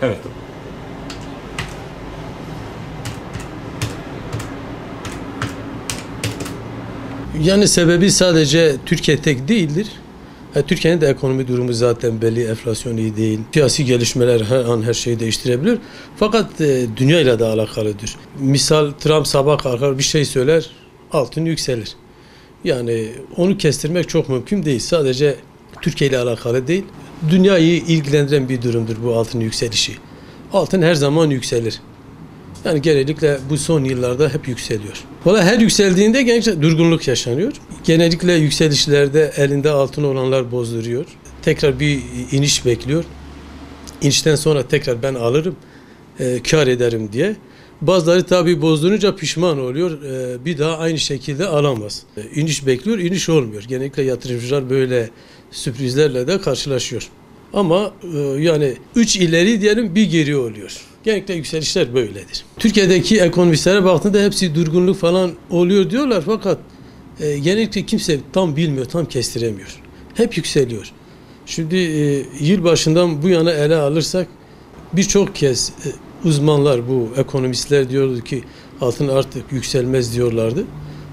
Evet. Yani sebebi sadece Türkiye tek değildir. Türkiye'nin de ekonomi durumu zaten belli, enflasyon iyi değil. Siyasi gelişmeler her an her şeyi değiştirebilir. Fakat dünya ile de alakalıdır. Misal Trump sabah kalkar bir şey söyler, altın yükselir. Yani onu kestirmek çok mümkün değil. Sadece Türkiye ile alakalı değil. Dünyayı ilgilendiren bir durumdur bu altın yükselişi. Altın her zaman yükselir. Yani genellikle bu son yıllarda hep yükseliyor. Valla her yükseldiğinde genellikle durgunluk yaşanıyor. Genellikle yükselişlerde elinde altın olanlar bozduruyor. Tekrar bir iniş bekliyor. İnişten sonra tekrar ben alırım, kar ederim diye. Bazıları tabii bozdurunca pişman oluyor. Bir daha aynı şekilde alamaz. İniş bekliyor, iniş olmuyor. Genellikle yatırımcılar böyle sürprizlerle de karşılaşıyor. Ama yani 3 ileri diyelim bir geri oluyor. Genellikle yükselişler böyledir. Türkiye'deki ekonomistlere baktığında hepsi durgunluk falan oluyor diyorlar fakat genellikle kimse tam bilmiyor, tam kestiremiyor. Hep yükseliyor. Şimdi yıl başından bu yana ele alırsak birçok kez uzmanlar, bu ekonomistler diyordu ki altın artık yükselmez diyorlardı.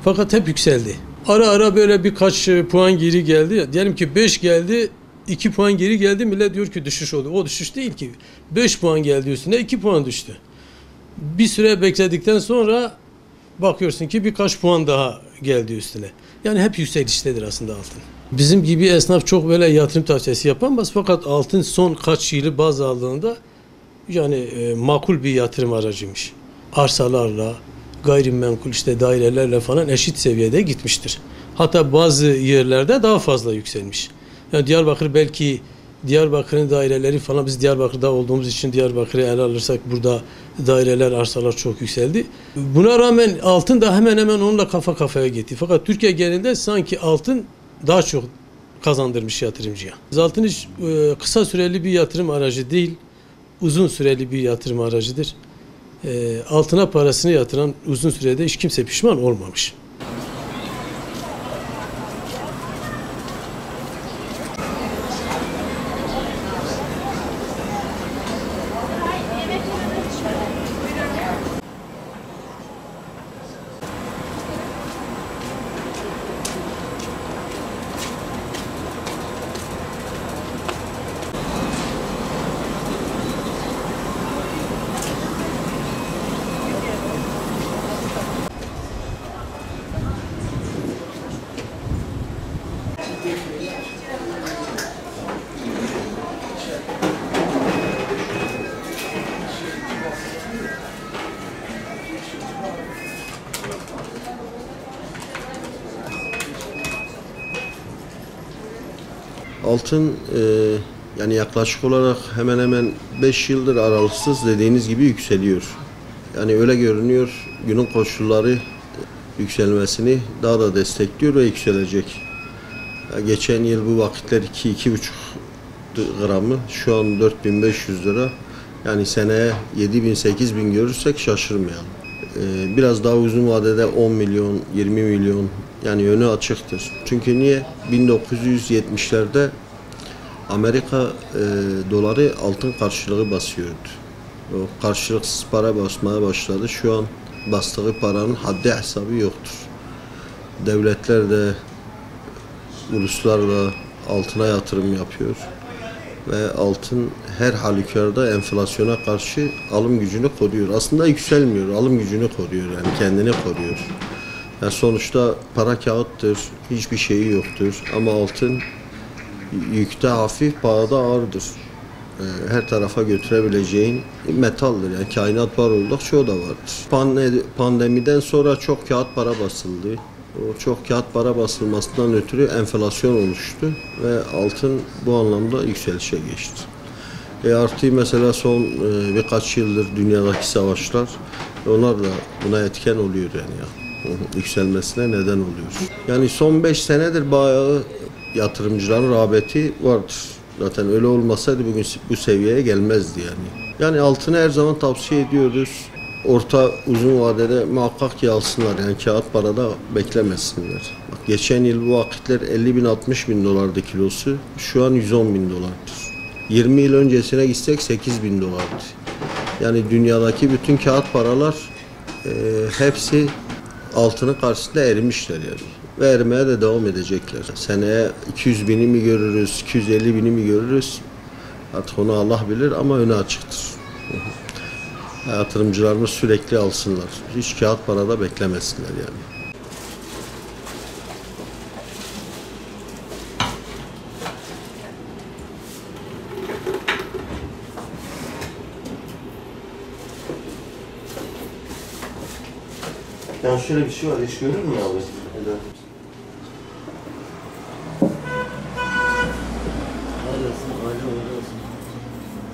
Fakat hep yükseldi. Ara ara böyle birkaç puan geri geldi. Diyelim ki 5 geldi, 2 puan geri geldi, millet diyor ki düşüş oldu. O düşüş değil ki. 5 puan geldi üstüne 2 puan düştü. Bir süre bekledikten sonra bakıyorsun ki birkaç puan daha geldi üstüne. Yani hep yükseliştedir aslında altın. Bizim gibi esnaf çok böyle yatırım tavsiyesi yapamaz fakat altın son kaç yılı baz aldığında yani makul bir yatırım aracıymış. Arsalarla, gayrimenkul işte dairelerle falan eşit seviyede gitmiştir. Hatta bazı yerlerde daha fazla yükselmiş. Yani Diyarbakır belki Diyarbakır'ın daireleri falan biz Diyarbakır'da olduğumuz için Diyarbakır'ı ele alırsak burada daireler, arsalar çok yükseldi. Buna rağmen altın da hemen hemen onunla kafa kafaya gitti. Fakat Türkiye genelinde sanki altın daha çok kazandırmış yatırımcıya. Altın hiç kısa süreli bir yatırım aracı değil, uzun süreli bir yatırım aracıdır. Altına parasını yatıran uzun sürede hiç kimse pişman olmamış. Altın yani yaklaşık olarak hemen hemen 5 yıldır aralıksız dediğiniz gibi yükseliyor. Yani öyle görünüyor, günün koşulları yükselmesini daha da destekliyor ve yükselecek. Geçen yıl bu vakitler 2-2,5 gramı, şu an 4.500 lira. Yani seneye 7.000-8.000 görürsek şaşırmayalım. Biraz daha uzun vadede 10 milyon, 20 milyon yani yönü açıktır. Çünkü niye? 1970'lerde Amerika doları altın karşılığı basıyordu. O karşılıksız para basmaya başladı. Şu an bastığı paranın haddi hesabı yoktur. Devletler de, uluslar da altına yatırım yapıyor. Ve altın her halükarda enflasyona karşı alım gücünü koruyor. Aslında yükselmiyor, alım gücünü koruyor yani kendini koruyor. Yani sonuçta para kağıttır, hiçbir şeyi yoktur ama altın yükte hafif, pahada ağırdır. Her tarafa götürebileceğin metaldir. Yani kainat var oldukça o da vardır. Pandemiden sonra çok kağıt para basıldı. O çok kağıt para basılmasından ötürü enflasyon oluştu ve altın bu anlamda yükselişe geçti. Artı mesela son birkaç yıldır dünyadaki savaşlar onlar da buna etken oluyor yani ya. Yükselmesine neden oluyor. Yani son 5 senedir bayağı yatırımcıların rağbeti vardır. Zaten öyle olmasaydı bugün bu seviyeye gelmezdi yani. Yani altını her zaman tavsiye ediyoruz. Orta uzun vadede muhakkak ki alsınlar yani kağıt parada beklemesinler. Bak, geçen yıl bu vakitler 50 bin 60 bin dolardı kilosu, şu an 110 bin dolardır. 20 yıl öncesine gitsek 8.000 dolardı. Yani dünyadaki bütün kağıt paralar hepsi altının karşısında erimişler yani. Ve erimeye de devam edecekler. Seneye 200 bini mi görürüz, 250 bini mi görürüz? Artık onu Allah bilir ama önü açıktır. Yatırımcılarımız sürekli alsınlar. Hiç kağıt parada beklemesinler yani. Yani şöyle bir şey var, iş görür mü abi? Neden?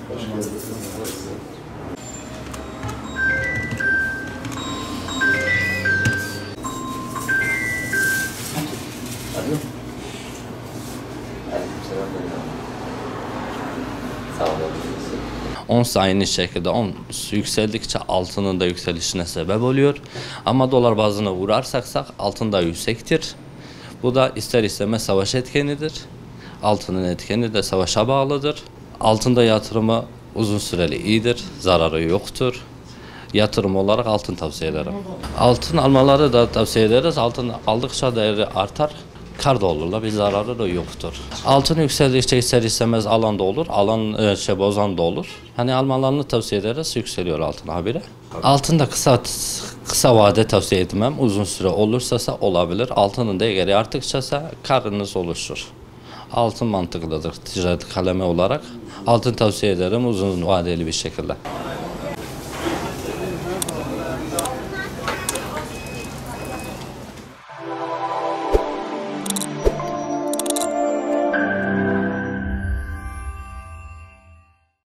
Hoş geldiniz. Alo. Sağ olun. Ons aynı şekilde yükseldikçe altının da yükselişine sebep oluyor. Ama dolar bazına vurarsak altın da yüksektir. Bu da ister istemez savaş etkenidir. Altının etkeni de savaşa bağlıdır. Altında yatırımı uzun süreli iyidir, zararı yoktur. Yatırım olarak altın tavsiye ederim. Altın almaları da tavsiye ederiz. Altın aldıkça değeri artar. Kar da olurlar, bir zararı da yoktur. Altın yükseldikçe ister istemez alan da olur, bozan da olur. Hani almalarını tavsiye ederiz, yükseliyor altın habire. Altın da kısa vade tavsiye etmem, uzun süre olursa olabilir. Altının değeri arttıkça karınız oluşur. Altın mantıklıdır ticaret kalemi olarak. Altın tavsiye ederim uzun vadeli bir şekilde.